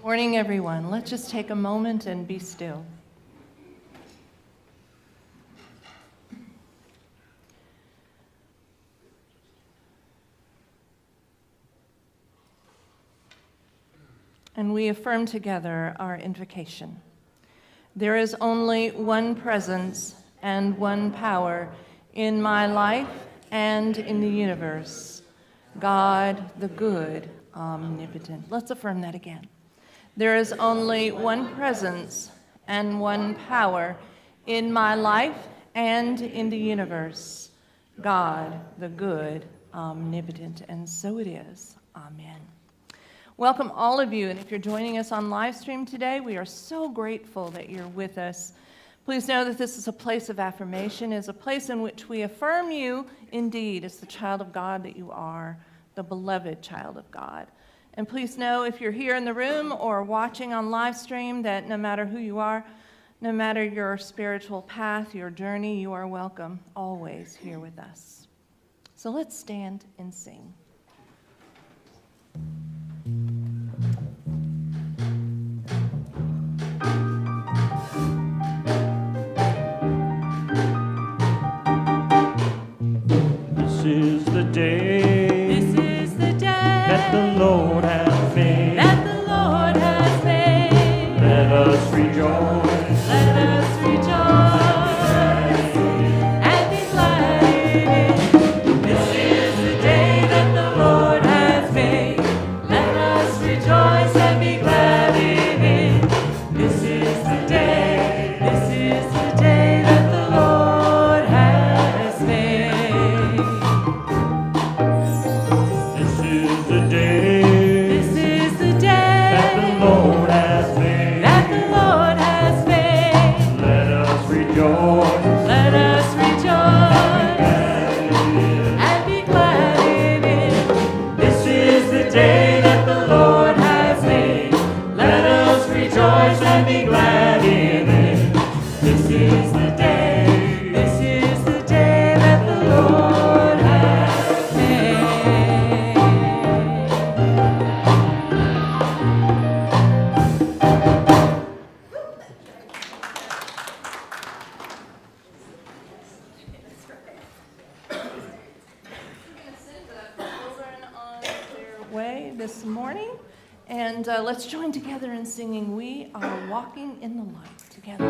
Morning, everyone. Let's just take a moment and be still. And we affirm together our invocation. There is only one presence and one power in my life and in the universe, God, the good, omnipotent. Let's affirm that again. There is only one presence and one power in my life and in the universe, God, the good, omnipotent. And so it is. Amen. Welcome all of you, and if you're joining us on live stream today, we are so grateful that you're with us. Please know that this is a place of affirmation, is a place in which we affirm you indeed as the child of God that you are, the beloved child of God. And please know, if you're here in the room or watching on live stream, that no matter who you are, no matter your spiritual path, your journey, you are welcome always here with us. So let's stand and sing. This is the day that the Lord has made. Let us rejoice. And be glad in it. This is the day that the Lord has made. Let us rejoice. this morning. And let's join together in singing, "We Are Walking in the Light," together.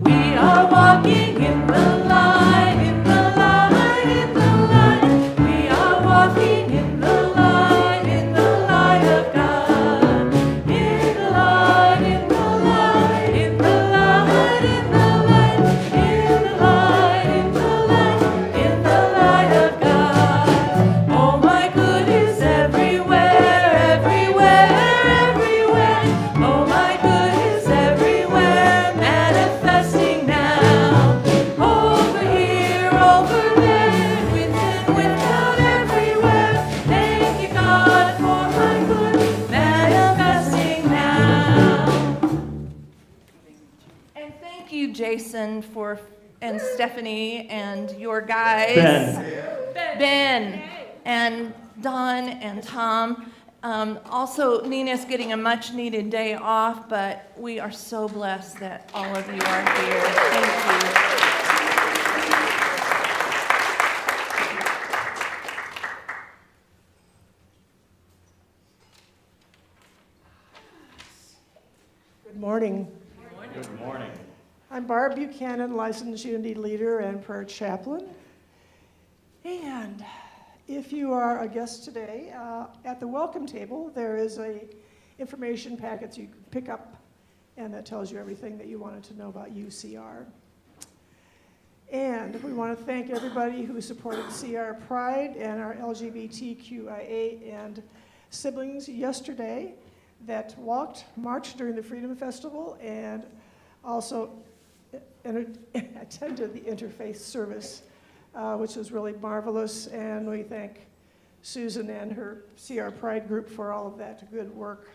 We are walking in the light, in the light, in the light. We are walking in the light, in the light of God. In the light, in the light, in the light, in the light, in the light, in the light, in the light of God. Oh, my good is everywhere, everywhere, everywhere. Oh, my good is everywhere, manifesting now. Over here, over there, within, without, everywhere. Thank you, God, for my good, manifesting now. And thank you, Jason, and Stephanie, and your guys. Ben, and Don, and Tom. Also, Nina's getting a much-needed day off, but we are so blessed that all of you are here. Thank you. Good morning. Good morning. I'm Barb Buchanan, licensed Unity leader and prayer chaplain. And if you are a guest today, at the welcome table, there is a information packet you can pick up, and that tells you everything that you wanted to know about UCR. And we want to thank everybody who supported CR Pride and our LGBTQIA and siblings yesterday that marched during the Freedom Festival, and also attended the interfaith service, which was really marvelous. And we thank Susan and her CR Pride group for all of that good work.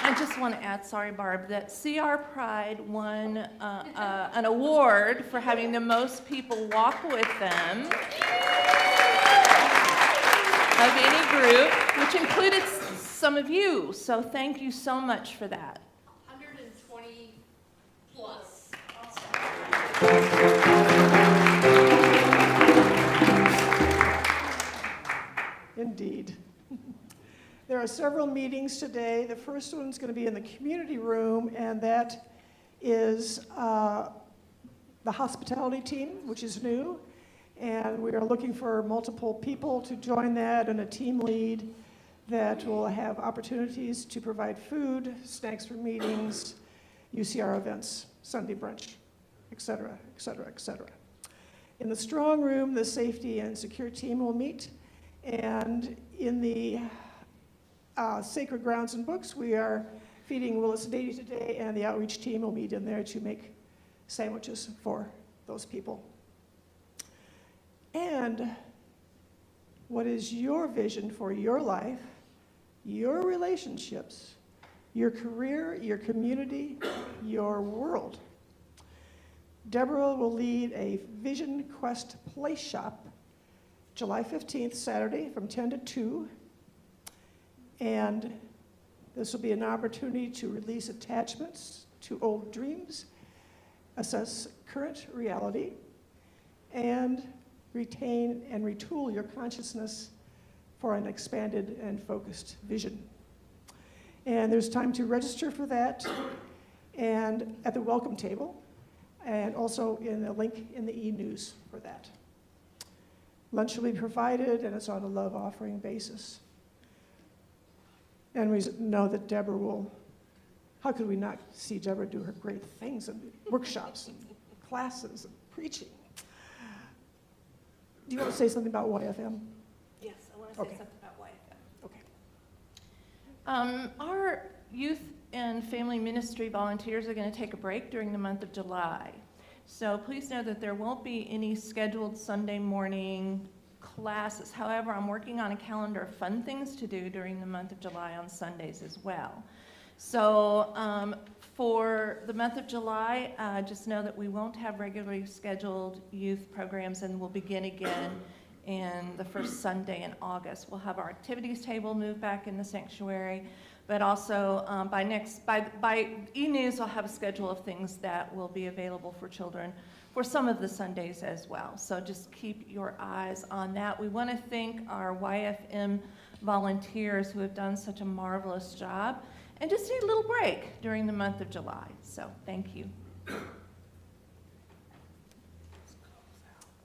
I just want to add, sorry, Barb, that CR Pride won an award for having the most people walk with them of any group, which included some of you. So thank you so much for that. 120 plus. Indeed. There are several meetings today. The first one's going to be in the community room, and that is the hospitality team, which is new. And we are looking for multiple people to join that, and a team lead that will have opportunities to provide food, snacks for meetings, UCR events, Sunday brunch, et cetera, et cetera, et cetera. In the strong room, the safety and secure team will meet. And in the Sacred Grounds and Books, we are feeding Willis and Dady today, and the outreach team will meet in there to make sandwiches for those people. And what is your vision for your life, your relationships, your career, your community, your world? Debra will lead a Vision Quest Play Shop July 15th, Saturday, from 10 to 2. And this will be an opportunity to release attachments to old dreams, assess current reality, and retain and retool your consciousness for an expanded and focused vision. And there's time to register for that, and at the welcome table, and also in the link in the e-news for that. Lunch will be provided, and it's on a love offering basis. And we know that Debra will, how could we not see Debra do her great things and workshops and classes and preaching? Do you want to say something about YFM? Yes, I want to say Okay. something about YFM. Okay. Our youth and family ministry volunteers are going to take a break during the month of July. So please know that there won't be any scheduled Sunday morning classes. However, I'm working on a calendar of fun things to do during the month of July on Sundays as well. So for the month of July, just know that we won't have regularly scheduled youth programs, and we'll begin again in the first Sunday in August. We'll have our activities table moved back in the sanctuary, But also by e-news, I'll have a schedule of things that will be available for children for some of the Sundays as well. So just keep your eyes on that. We want to thank our YFM volunteers who have done such a marvelous job and just need a little break during the month of July. So thank you.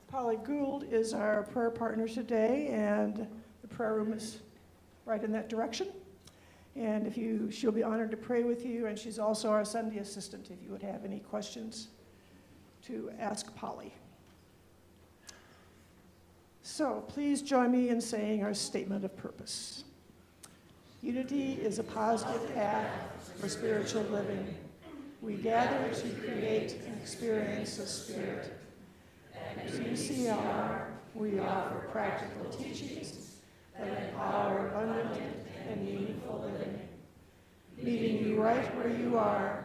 Polly Gould is our prayer partner today, and the prayer room is right in that direction. And she'll be honored to pray with you, and she's also our Sunday assistant if you would have any questions to ask Polly. So please join me in saying our statement of purpose. Unity is a positive path for spiritual living. We gather to create an experience of spirit. At UCR, we offer practical teachings that empower abundant and meaningful living. Meeting you right where you are,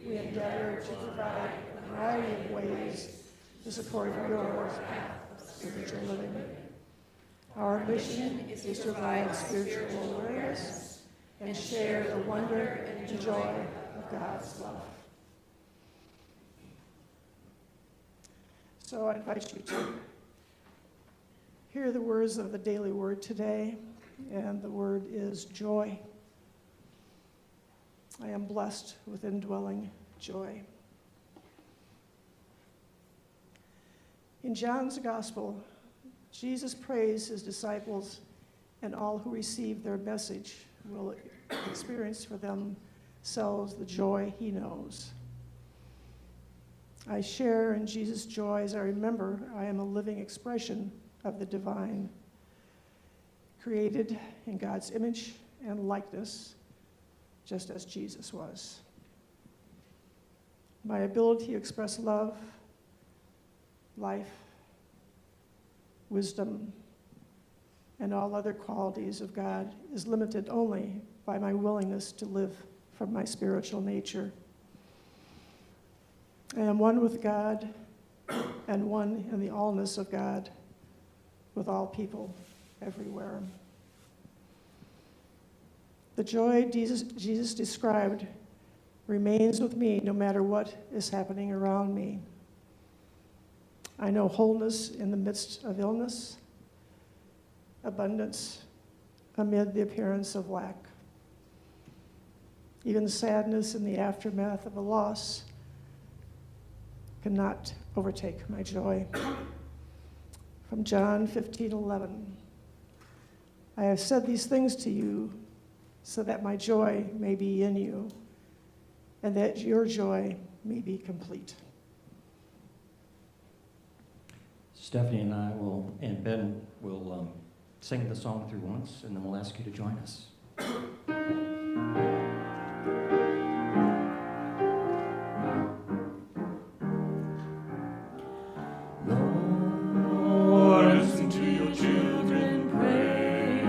we endeavor to provide a variety of ways to support your path of spiritual living. Our mission is to provide spiritual awareness and share the wonder and joy of God's love. So I invite you to hear the words of the daily word today, and the word is joy. I am blessed with indwelling joy. In John's Gospel, Jesus prays his disciples and all who receive their message will experience for themselves the joy he knows. I share in Jesus' joy as I remember I am a living expression of the divine, created in God's image and likeness, just as Jesus was. My ability to express love, life, wisdom, and all other qualities of God is limited only by my willingness to live from my spiritual nature. I am one with God and one in the allness of God with all people everywhere. The joy Jesus described remains with me no matter what is happening around me. I know wholeness in the midst of illness, abundance amid the appearance of lack, even sadness in the aftermath of a loss cannot overtake my joy. From John 15:11, I have said these things to you so that my joy may be in you and that your joy may be complete. Stephanie and I will, and Ben will sing the song through once, and then we'll ask you to join us. Lord, listen to your children pray.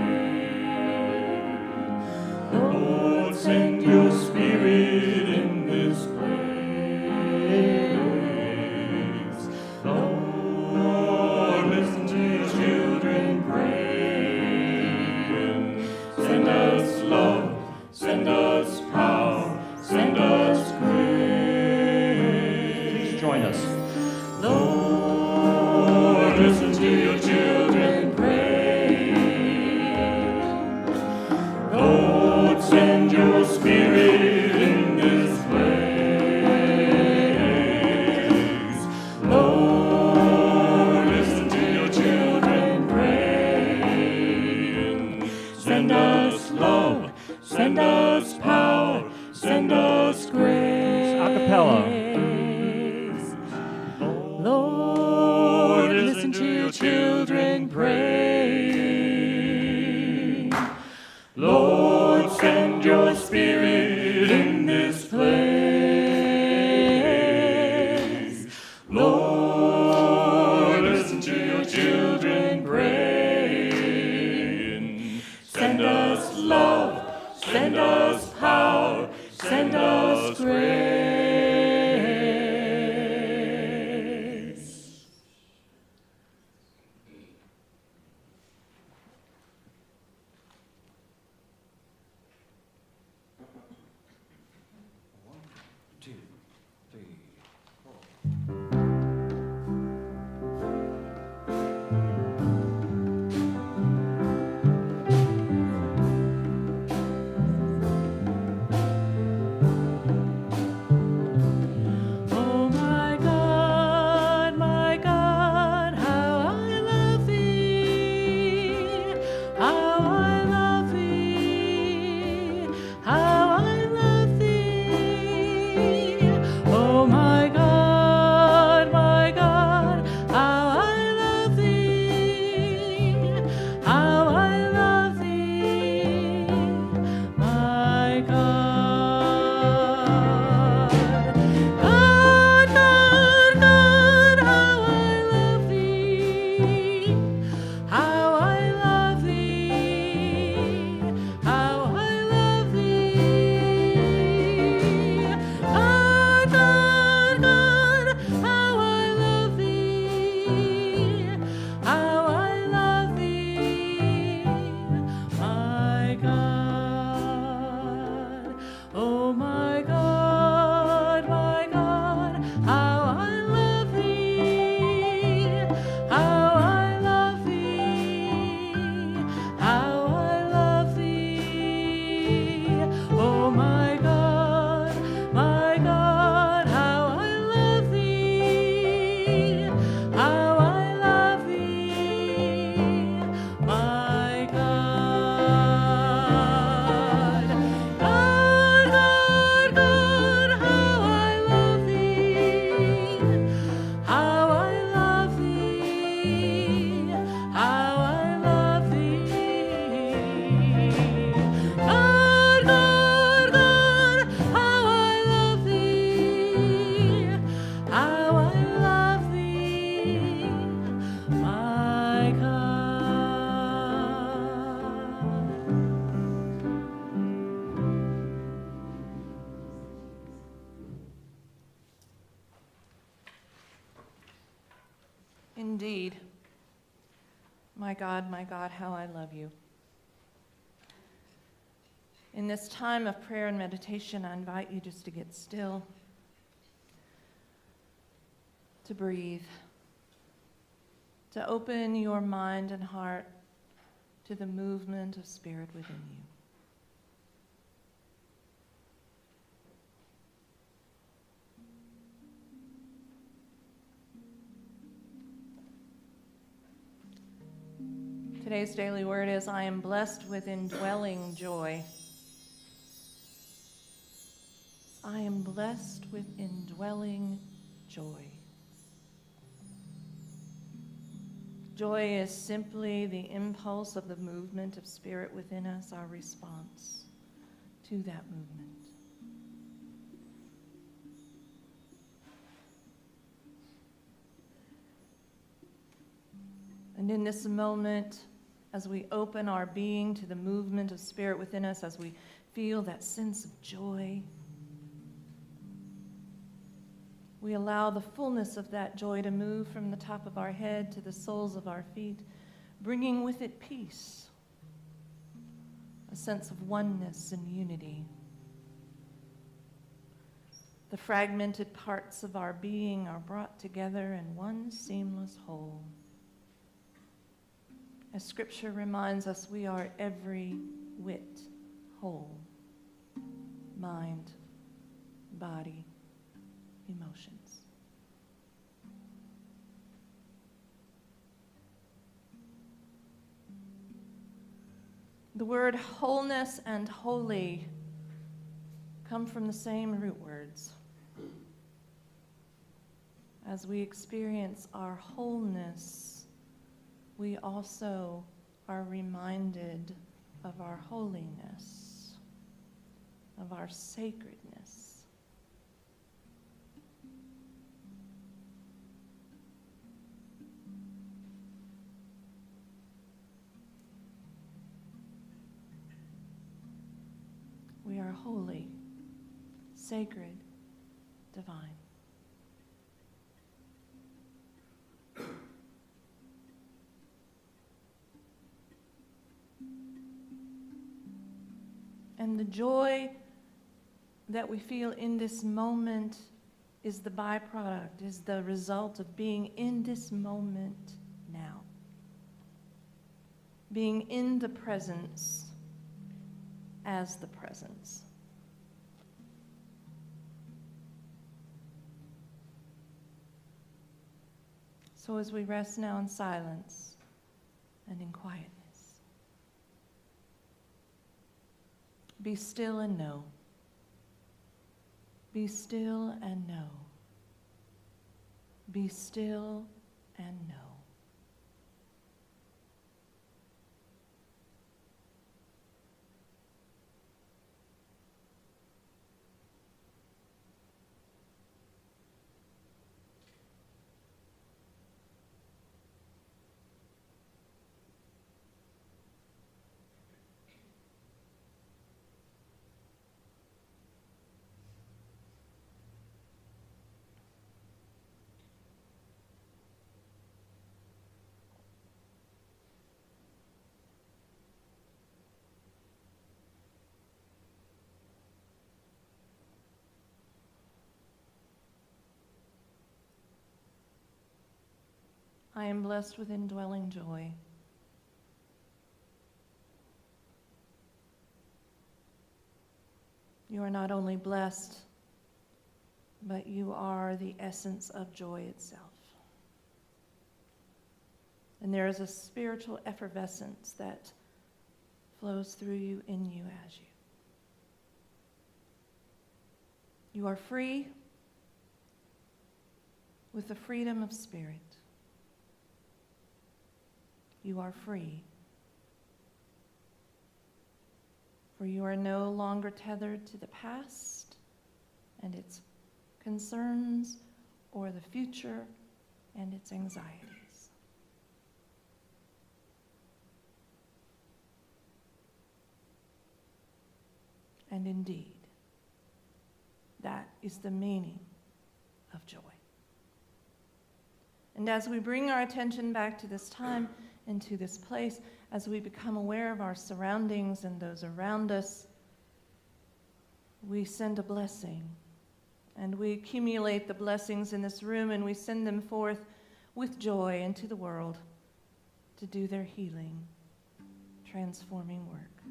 Lord, send your spirit in this place. Lord, listen to your children pray. Send us love, send us power, send us grace. Please join us. Lord, listen to your children pray. Lord, send your spirit in this place. Lord, listen to your children pray. Send us love, send us power, send us grace. A cappella. Lord, listen to your children pray. Lord, send your spirit in this place. Lord, listen to your children pray. Send us love, send us power, send us grace. Indeed. My God, how I love you. In this time of prayer and meditation, I invite you just to get still, to breathe, to open your mind and heart to the movement of Spirit within you. Today's daily word is, I am blessed with indwelling joy. I am blessed with indwelling joy. Joy is simply the impulse of the movement of Spirit within us, our response to that movement. And in this moment, as we open our being to the movement of Spirit within us, as we feel that sense of joy, we allow the fullness of that joy to move from the top of our head to the soles of our feet, bringing with it peace, a sense of oneness and unity. The fragmented parts of our being are brought together in one seamless whole. As Scripture reminds us, we are every whit whole: mind, body, emotions. The word wholeness and holy come from the same root words. As we experience our wholeness, we also are reminded of our holiness, of our sacredness. We are holy, sacred, divine. And the joy that we feel in this moment is the byproduct, is the result of being in this moment now. Being in the presence as the presence. So as we rest now in silence and in quietness, be still and know. Be still and know. Be still and know. I am blessed with indwelling joy. You are not only blessed, but you are the essence of joy itself. And there is a spiritual effervescence that flows through you, in you, as you. You are free with the freedom of spirit. You are free, for you are no longer tethered to the past and its concerns or the future and its anxieties. And indeed, that is the meaning of joy. And as we bring our attention back to this time and to this place, as we become aware of our surroundings and those around us, we send a blessing. And we accumulate the blessings in this room, and we send them forth with joy into the world to do their healing, transforming work.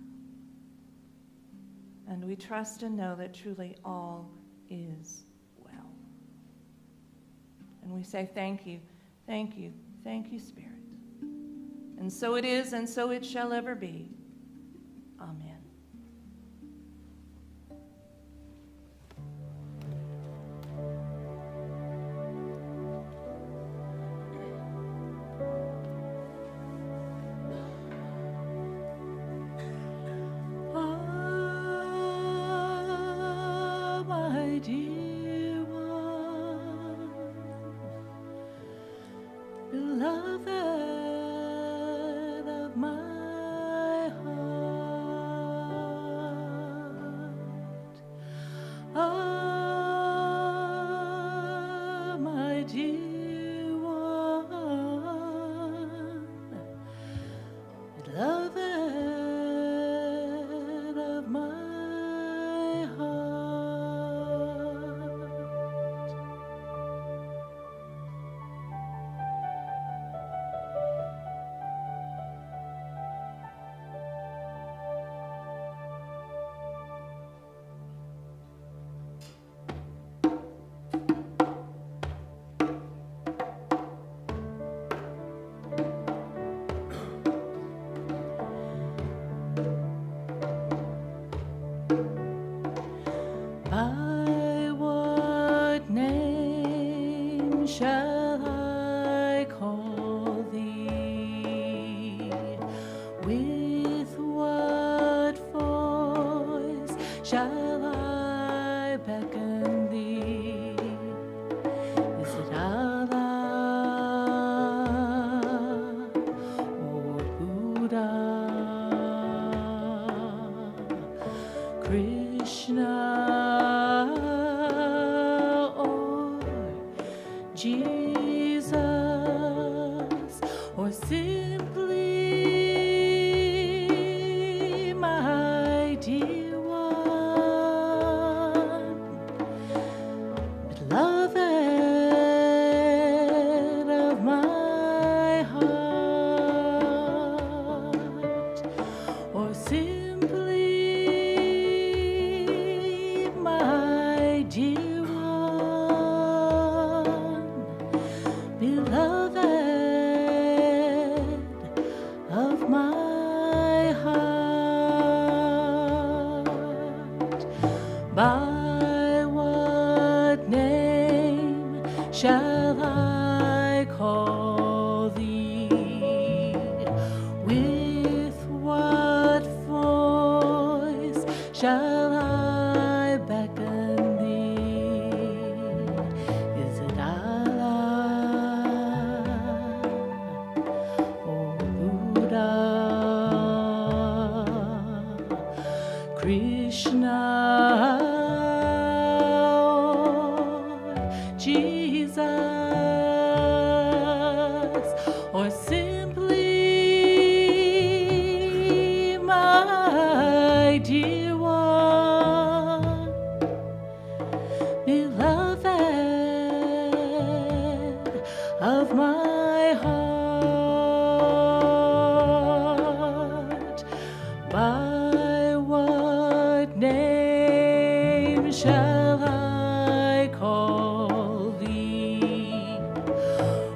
And we trust and know that truly all is well. And we say thank you, thank you, thank you, Spirit. And so it is, and so it shall ever be. Amen. Ah, my dear one, beloved of my heart. Ah, my dear one, beloved of my heart. By what name shall I call thee? With what voice shall I beckon thee? Is it Allah or Buddha, Krishna or Jesus, or simply my dear one, beloved of my heart, or simply my dear one, beloved of my heart. By what name shall I call thee? With what voice shall I beckon thee? Is it Allah or Buddha, Krishna or Jesus, or simply my dear one, beloved of my heart. By what name shall I call thee?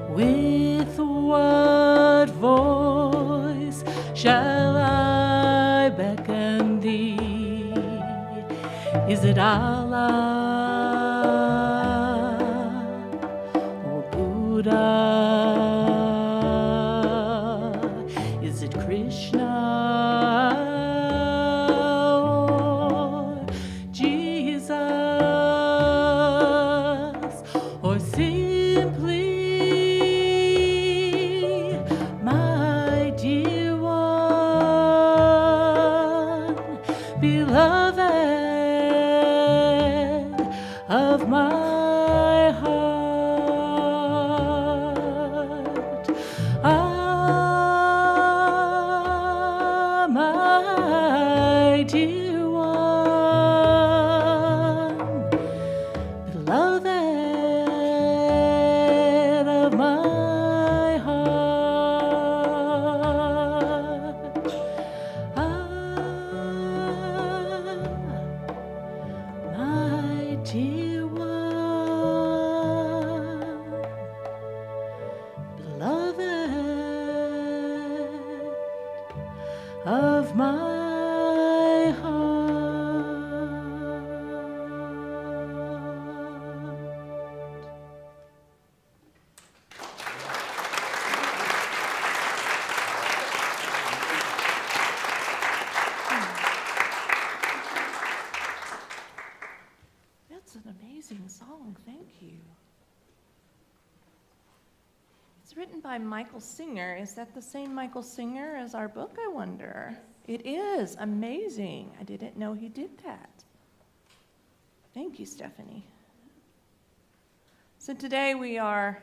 With what voice shall I beckon thee? Is it Allah or Buddha? Is it Krishna or Jesus, or simply my dear one, beloved of my heart? song. Thank you. It's written by Michael Singer. Is that the same Michael Singer as our book, I wonder? It is. Amazing. I didn't know he did that. Thank you, Stephanie. So today we are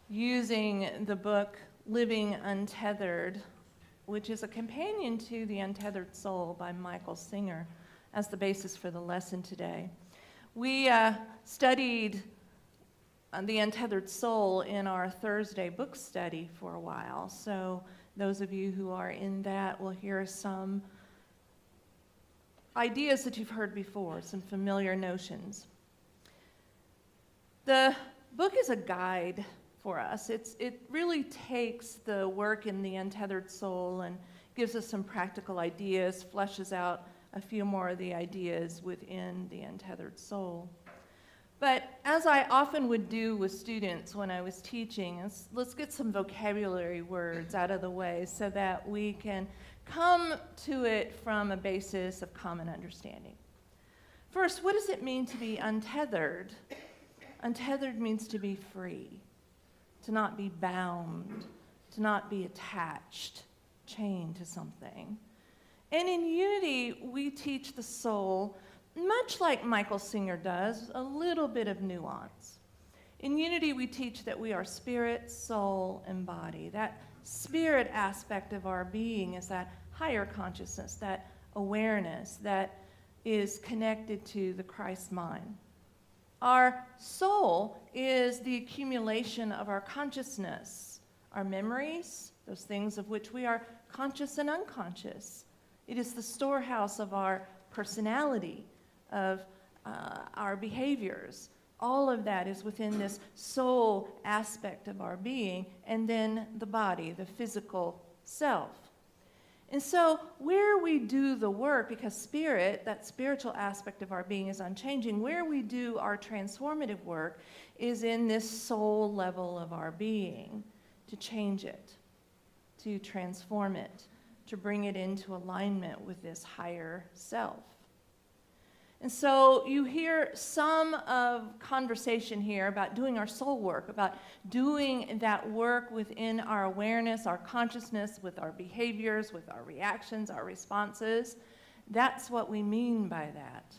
using the book Living Untethered, which is a companion to The Untethered Soul by Michael Singer, as the basis for the lesson today. We studied The Untethered Soul in our Thursday book study for a while, so those of you who are in that will hear some ideas that you've heard before, some familiar notions. The book is a guide for us. It really takes the work in The Untethered Soul and gives us some practical ideas, fleshes out a few more of the ideas within The Untethered Soul. But as I often would do with students when I was teaching, let's get some vocabulary words out of the way so that we can come to it from a basis of common understanding. First, what does it mean to be untethered? Untethered means to be free, to not be bound, to not be attached, chained to something. And in Unity, we teach the soul, much like Michael Singer does, a little bit of nuance. In Unity, we teach that we are spirit, soul, and body. That spirit aspect of our being is that higher consciousness, that awareness that is connected to the Christ mind. Our soul is the accumulation of our consciousness, our memories, those things of which we are conscious and unconscious. It is the storehouse of our personality, of our behaviors. All of that is within this soul aspect of our being, and then the body, the physical self. And so where we do the work, because spirit, that spiritual aspect of our being is unchanging, where we do our transformative work is in this soul level of our being, to change it, to transform it, to bring it into alignment with this higher self. And so you hear some of conversation here about doing our soul work, about doing that work within our awareness, our consciousness, with our behaviors, with our reactions, our responses. That's what we mean by that.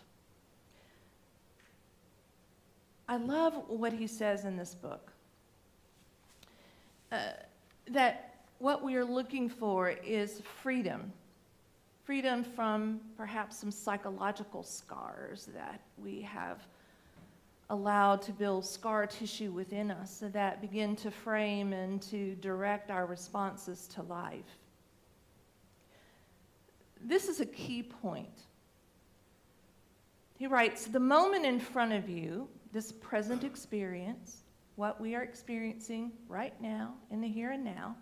I love what he says in this book. That what we are looking for is freedom. Freedom from perhaps some psychological scars that we have allowed to build scar tissue within us so that begin to frame and to direct our responses to life. This is a key point. He writes, the moment in front of you, this present experience, what we are experiencing right now, in the here and now,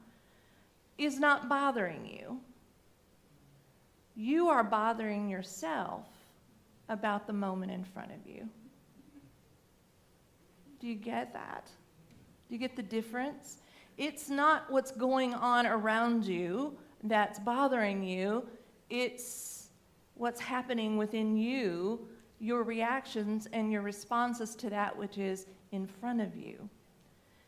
is not bothering you. You are bothering yourself about the moment in front of you. Do you get that? Do you get the difference? It's not what's going on around you that's bothering you. It's what's happening within you, your reactions and your responses to that which is in front of you.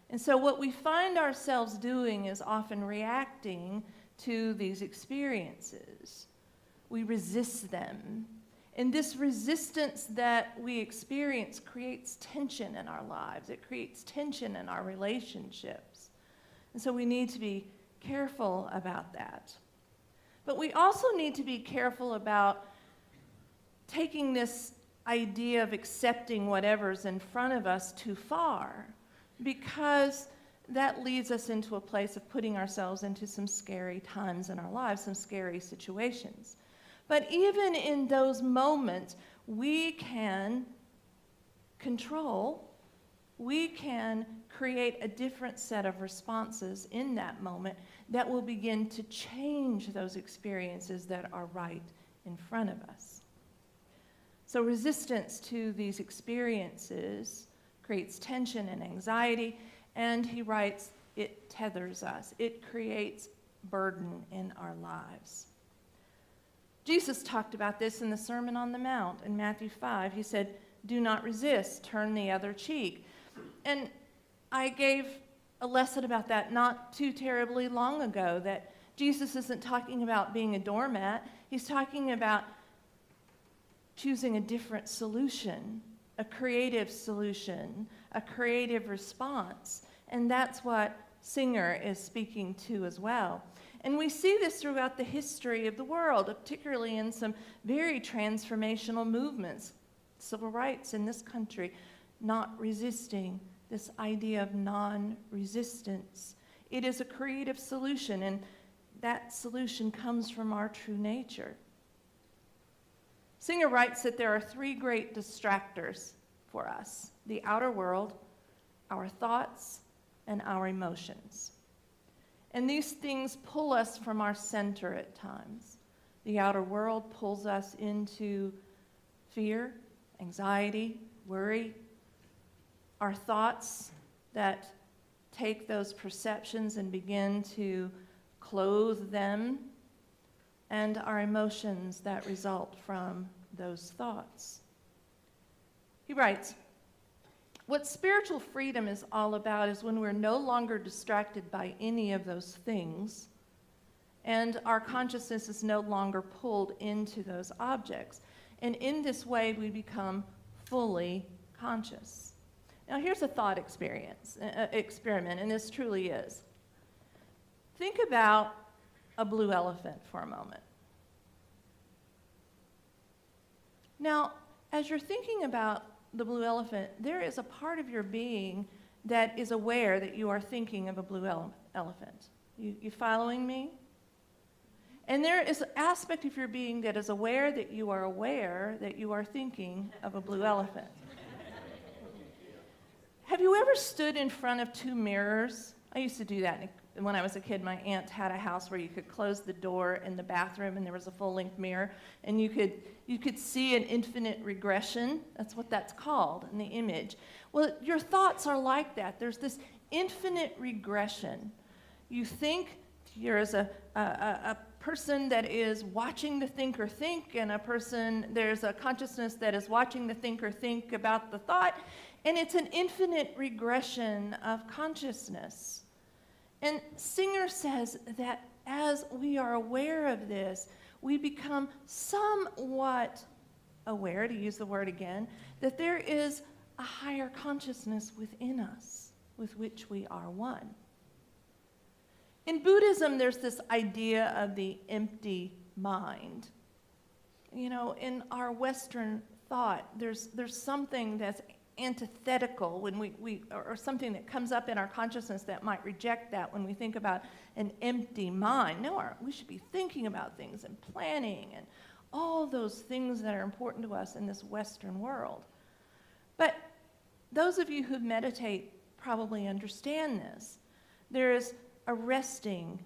And so what we find ourselves doing is often reacting to these experiences. We resist them. And this resistance that we experience creates tension in our lives. It creates tension in our relationships. And so we need to be careful about that. But we also need to be careful about taking this idea of accepting whatever's in front of us too far, because that leads us into a place of putting ourselves into some scary times in our lives, some scary situations. But even in those moments, we can control, we can create a different set of responses in that moment that will begin to change those experiences that are right in front of us. So resistance to these experiences creates tension and anxiety, and he writes, it tethers us. It creates burden in our lives. Jesus talked about this in the Sermon on the Mount in Matthew 5. He said, Do not resist, turn the other cheek. And I gave a lesson about that not too terribly long ago, that Jesus isn't talking about being a doormat. He's talking about choosing a different solution, a creative solution, a creative response. And that's what Singer is speaking to as well. And we see this throughout the history of the world, particularly in some very transformational movements. Civil rights in this country, not resisting, this idea of non-resistance. It is a creative solution, and that solution comes from our true nature. Singer writes that there are three great distractors for us: the outer world, our thoughts, and our emotions. And these things pull us from our center at times. The outer world pulls us into fear, anxiety, worry. Our thoughts that take those perceptions and begin to clothe them, and our emotions that result from those thoughts. He writes, what spiritual freedom is all about is when we're no longer distracted by any of those things, and our consciousness is no longer pulled into those objects. And in this way, we become fully conscious. Now, here's a thought experiment, and this truly is. Think about a blue elephant for a moment. Now, as you're thinking about the blue elephant, there is a part of your being that is aware that you are thinking of a blue elephant. You following me? And there is an aspect of your being that is aware that you are thinking of a blue elephant. Have you ever stood in front of two mirrors? I used to do that when I was a kid. My aunt had a house where you could close the door in the bathroom and there was a full-length mirror, and you could see an infinite regression. That's what that's called in the image. Well, your thoughts are like that. There's this infinite regression. You think there's a person that is watching the thinker think, and there's a consciousness that is watching the thinker think about the thought, and it's an infinite regression of consciousness. And Singer says that as we are aware of this, we become somewhat aware, to use the word again, that there is a higher consciousness within us with which we are one. In Buddhism, there's this idea of the empty mind. You know, in our Western thought, there's something that's antithetical when or something that comes up in our consciousness that might reject that when we think about an empty mind. No, we should be thinking about things and planning and all those things that are important to us in this Western world. But those of you who meditate probably understand this. There is a resting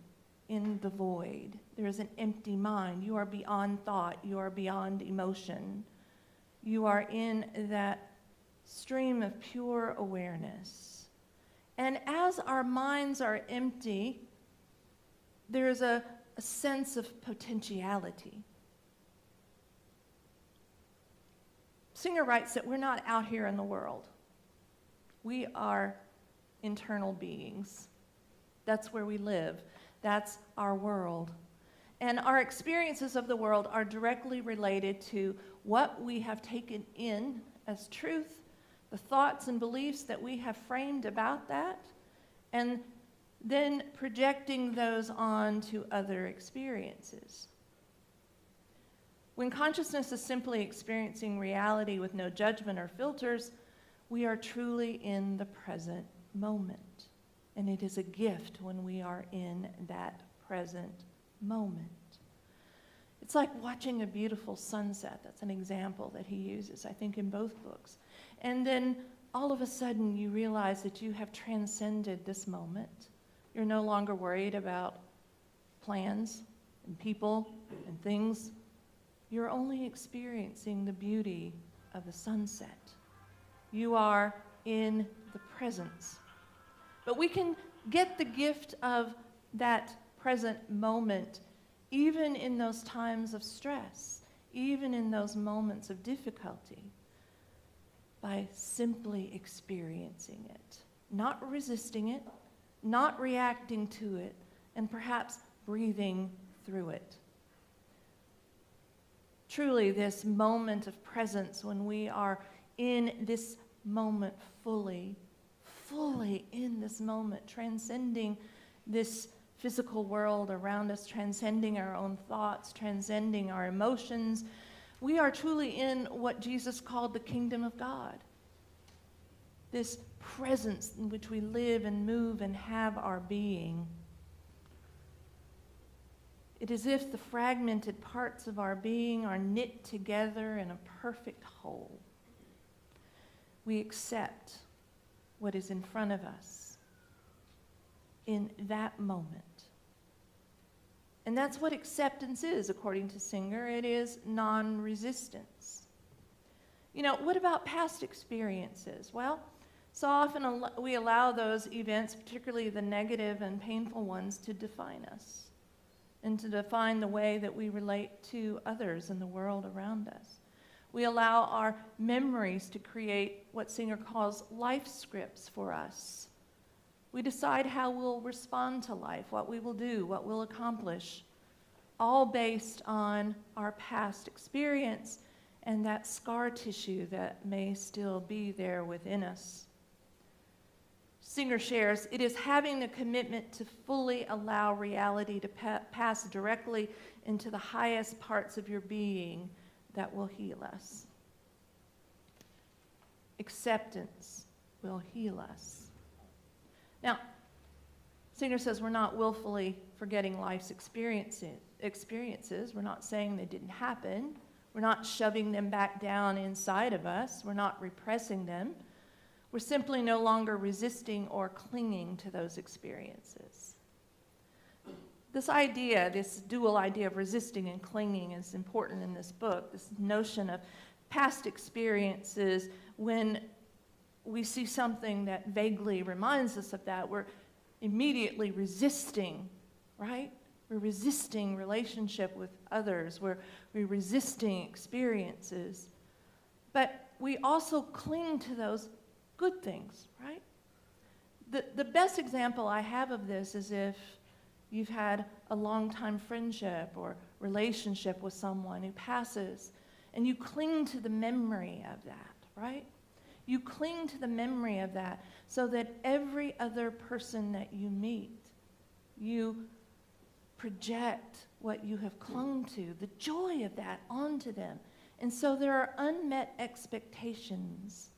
in the void. There is an empty mind. You are beyond thought. You are beyond emotion. You are in that stream of pure awareness. And as our minds are empty, there's a sense of potentiality. Singer writes that we're not out here in the world. We are internal beings. That's where we live. That's our world. And our experiences of the world are directly related to what we have taken in as truth, the thoughts and beliefs that we have framed about that, and then projecting those on to other experiences. When consciousness is simply experiencing reality with no judgment or filters, we are truly in the present moment. And it is a gift when we are in that present moment. It's like watching a beautiful sunset. That's an example that he uses, I think, in both books. And then all of a sudden you realize that you have transcended this moment. You're no longer worried about plans and people and things. You're only experiencing the beauty of the sunset. You are in the presence. But we can get the gift of that present moment even in those times of stress, even in those moments of difficulty. by simply experiencing it, not resisting it, not reacting to it, and perhaps breathing through it. Truly, this moment of presence, when we are in this moment fully in this moment, transcending this physical world around us, transcending our own thoughts, transcending our emotions, we are truly in what Jesus called the kingdom of God. This presence in which we live and move and have our being. It is as if the fragmented parts of our being are knit together in a perfect whole. We accept what is in front of us in that moment. And that's what acceptance is, according to Singer. It is non-resistance. You know, what about past experiences? Well, so often we allow those events, particularly the negative and painful ones, to define us and to define the way that we relate to others in the world around us. We allow our memories to create what Singer calls life scripts for us. We decide how we'll respond to life, what we will do, what we'll accomplish, all based on our past experience and that scar tissue that may still be there within us. Singer shares, it is having the commitment to fully allow reality to pass directly into the highest parts of your being that will heal us. Acceptance will heal us. Now, Singer says we're not willfully forgetting life's experiences. We're not saying they didn't happen. We're not shoving them back down inside of us. We're not repressing them. We're simply no longer resisting or clinging to those experiences. This idea, this dual idea of resisting and clinging is important in this book, this notion of past experiences. When we see something that vaguely reminds us of that, we're immediately resisting, right? We're resisting relationship with others. We're resisting experiences. But we also cling to those good things, right? The best example I have of this is if you've had a long-time friendship or relationship with someone who passes, and you cling to the memory of that, right? You cling to the memory of that so that every other person that you meet, you project what you have clung to, the joy of that, onto them. And so there are unmet expectations,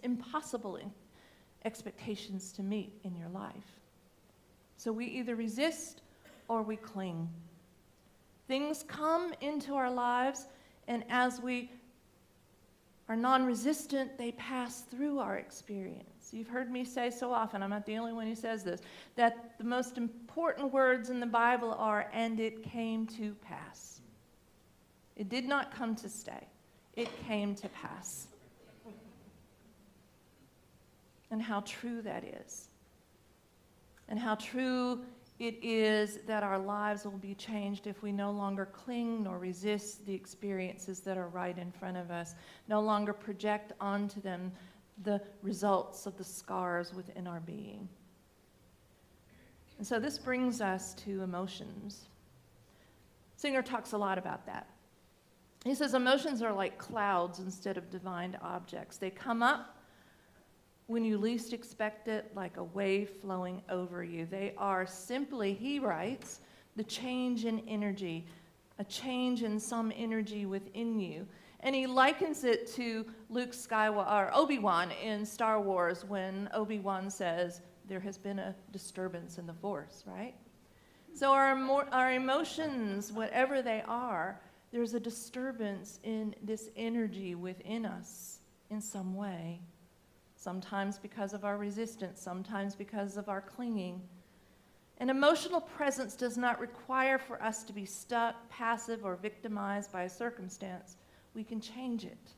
impossible expectations to meet in your life. So we either resist or we cling. Things come into our lives, and as we are non-resistant, they pass through our experience. You've heard me say so often, I'm not the only one who says this, that the most important words in the Bible are, "and it came to pass." It did not come to stay. It came to pass. And how true that is. And how true it is that our lives will be changed if we no longer cling nor resist the experiences that are right in front of us, no longer project onto them the results of the scars within our being. And so this brings us to emotions. Singer talks a lot about that. He says emotions are like clouds instead of divine objects. They come up when you least expect it, like a wave flowing over you. They are simply, he writes, the change in energy, a change in some energy within you. And he likens it to Luke Skywalker, or Obi-Wan in Star Wars, when Obi-Wan says, there has been a disturbance in the Force, right? So our emotions, whatever they are, there's a disturbance in this energy within us in some way. Sometimes because of our resistance, sometimes because of our clinging. An emotional presence does not require for us to be stuck, passive, or victimized by a circumstance. We can change it.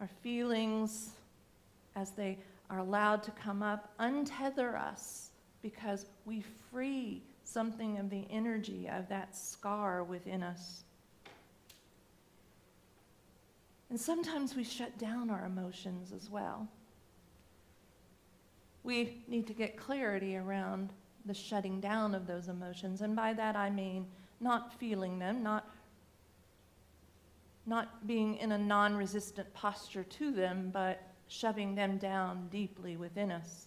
Our feelings, as they are allowed to come up, untether us because we free something of the energy of that scar within us. And sometimes we shut down our emotions as well. We need to get clarity around the shutting down of those emotions. And by that I mean not feeling them, not being in a non-resistant posture to them, but shoving them down deeply within us.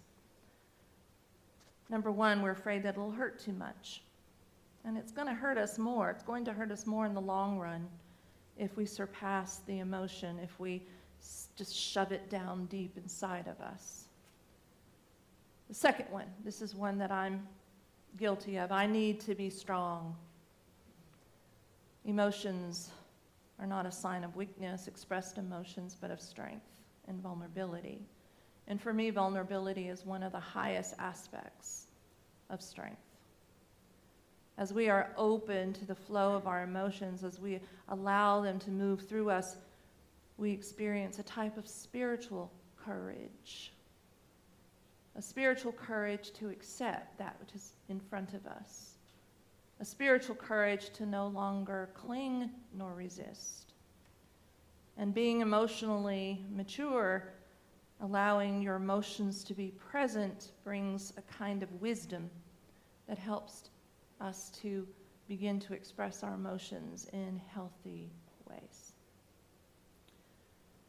Number one, we're afraid that it'll hurt too much. And it's going to hurt us more. It's going to hurt us more in the long run if we surpass the emotion, if we just shove it down deep inside of us. The second one, this is one that I'm guilty of. I need to be strong. Emotions are not a sign of weakness, expressed emotions, but of strength and vulnerability. And for me, vulnerability is one of the highest aspects of strength. As we are open to the flow of our emotions, as we allow them to move through us, we experience a type of spiritual courage. A spiritual courage to accept that which is in front of us. A spiritual courage to no longer cling nor resist. And being emotionally mature, allowing your emotions to be present, brings a kind of wisdom that helps us to begin to express our emotions in healthy ways.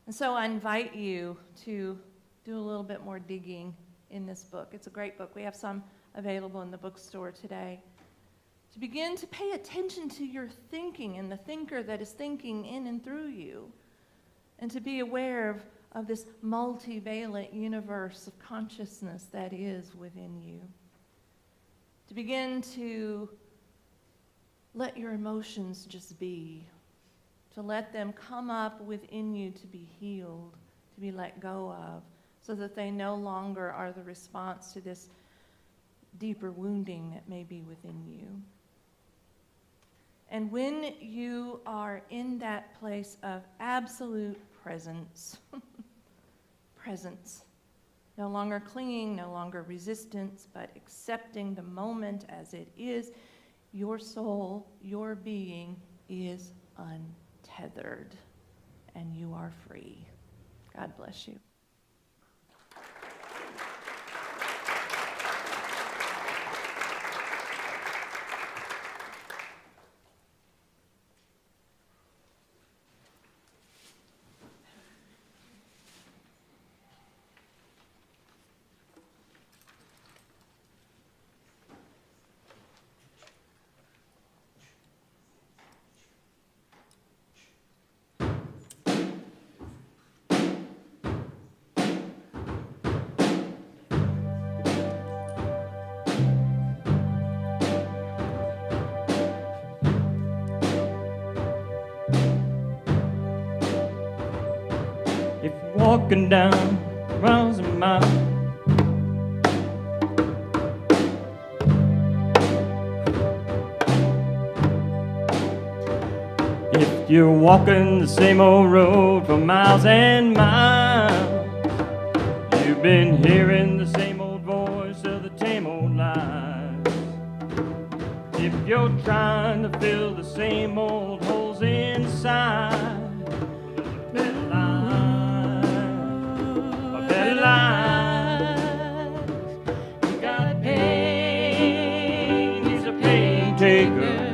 And so I invite you to do a little bit more digging in this book. It's a great book. We have some available in the bookstore today. To begin to pay attention to your thinking and the thinker that is thinking in and through you, and to be aware of this multivalent universe of consciousness that is within you. To begin to let your emotions just be, to let them come up within you to be healed, to be let go of, so that they no longer are the response to this deeper wounding that may be within you. And when you are in that place of absolute presence, presence, no longer clinging, no longer resistance, but accepting the moment as it is, your soul, your being is untethered, and you are free. God bless you. Walking down miles and miles, if you're walking the same old road for miles and miles, you've been hearing the same old voice of the same old lies. If you're trying to fill the same old holes inside, you got pain, he's a pain taker.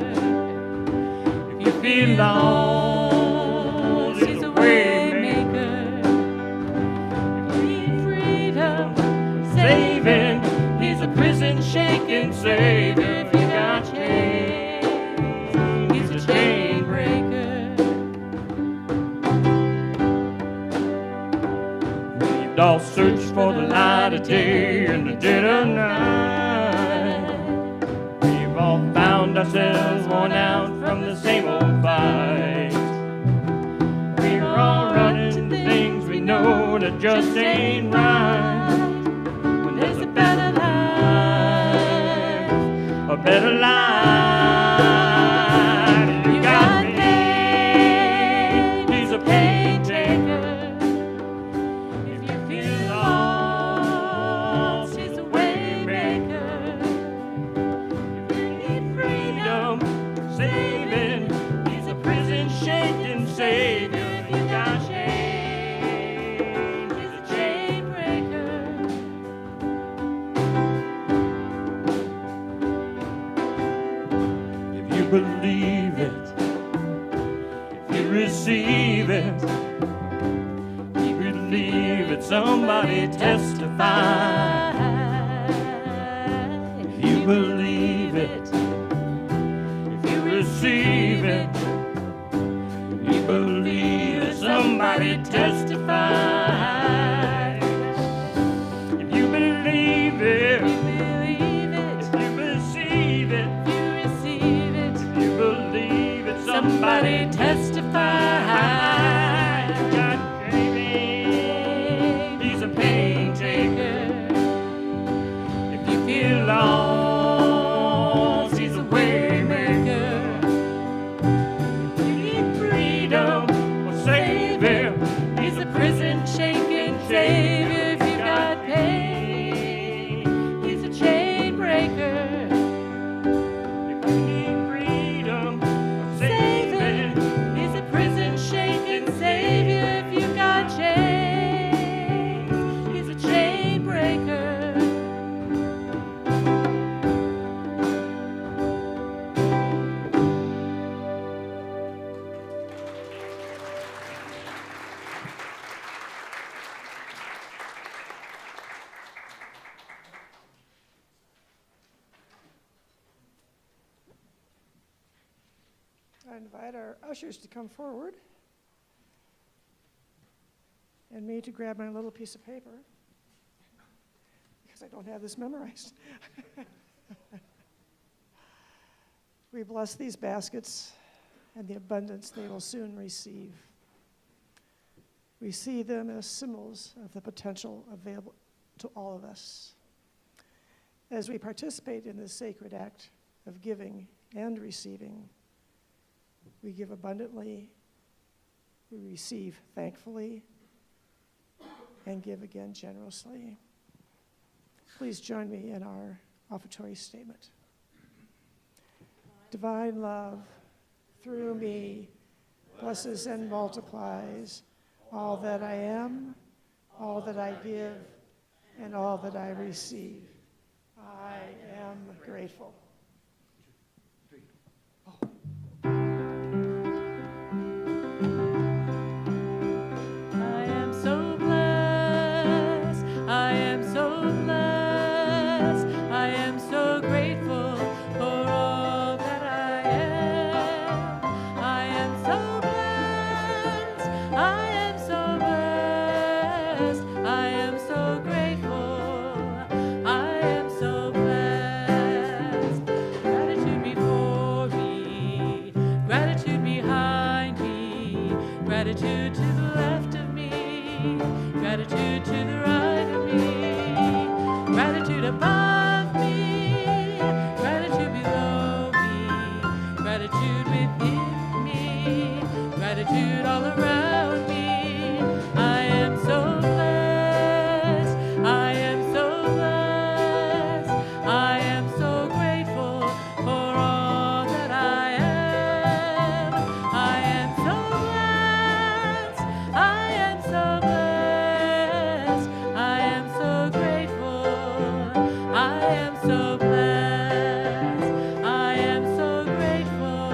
If you feel lost, he's a way maker. If you need freedom, saving, he's a prison shaking savior. If you got chains, he's a chain breaker. All search for the light of day in the dead of night. We've all found ourselves worn out from the same old fight. We're all running to things we know that just ain't right. When there's a better life, a better life. You got pain, he's a pain taker. Savior, if you got shame. somebody testify. If you believe it, if you receive it, you believe it, somebody testify. If you believe it, if you receive it, if you believe it, somebody testify. Lost, he's a way maker. If you need freedom or savior, he's a prison shaking savior. If you got pain, he's a chain breaker. If you need freedom or savior, he's a prison shaking savior. If you got chains, he's a chain breaker. I invite our ushers to come forward and me to grab my little piece of paper because I don't have this memorized. We bless these baskets and the abundance they will soon receive. We see them as symbols of the potential available to all of us. As we participate in this sacred act of giving and receiving, we give abundantly, we receive thankfully, and give again generously. Please join me in our offertory statement. Divine love, through me, blesses and multiplies all that I am, all that I give, and all that I receive. I am grateful. Gratitude to the left of me, gratitude to the right of me, gratitude above me, gratitude below me, gratitude within me, gratitude all around me. I am so blessed, I am so blessed, I am so grateful for all that I am. I am so blessed, I am so blessed, I am so grateful, I am so blessed, I am so grateful,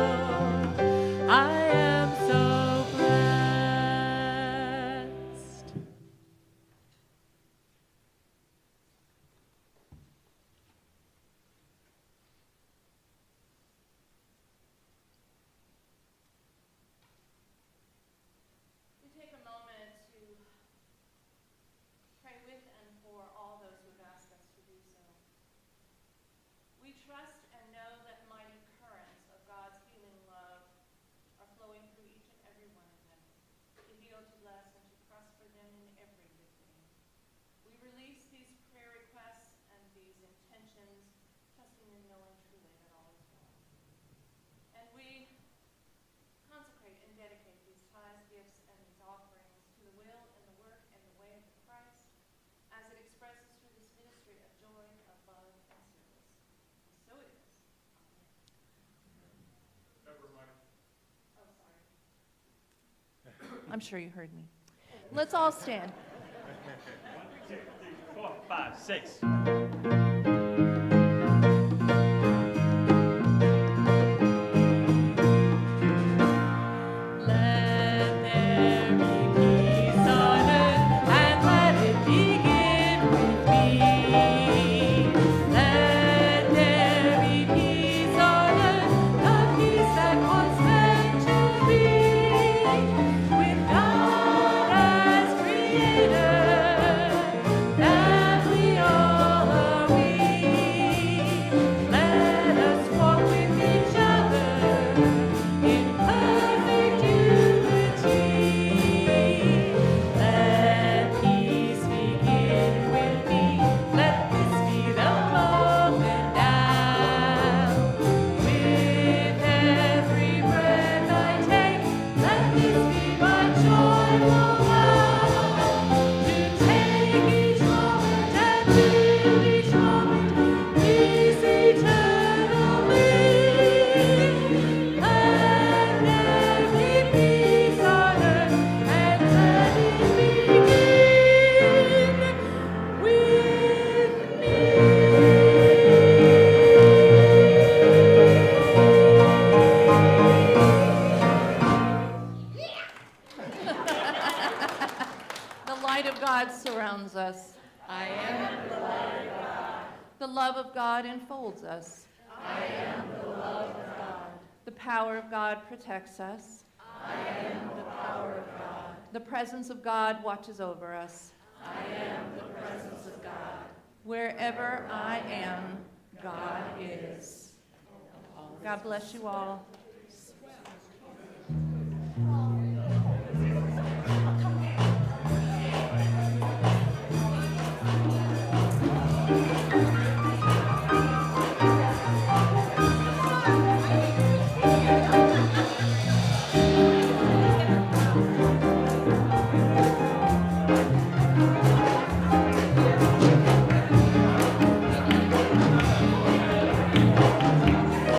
I am so blessed. We take a moment to pray with and for all those who have asked us to do so. We trust and know that mighty currents of God's healing love are flowing through each and every one of them, to heal, to bless, and to prosper them in every good thing. We release these prayer requests and these intentions, trusting and knowing truly that all is well. And we consecrate and dedicate these tithes, gifts, and these offerings to the will and the work and the way of the Christ, as it expresses through this ministry of joy, of love, and service. And so it is. Amen. Oh, sorry. I'm sure you heard me. Let's all stand. 1, 2, 3, 4, 5, 6. Let there be peace on earth and let it light of God surrounds us. I am the light of God. The love of God enfolds us. I am the love of God. The power of God protects us. I am the power of God. The presence of God watches over us. I am the presence of God. Wherever I am, God is. God bless you all.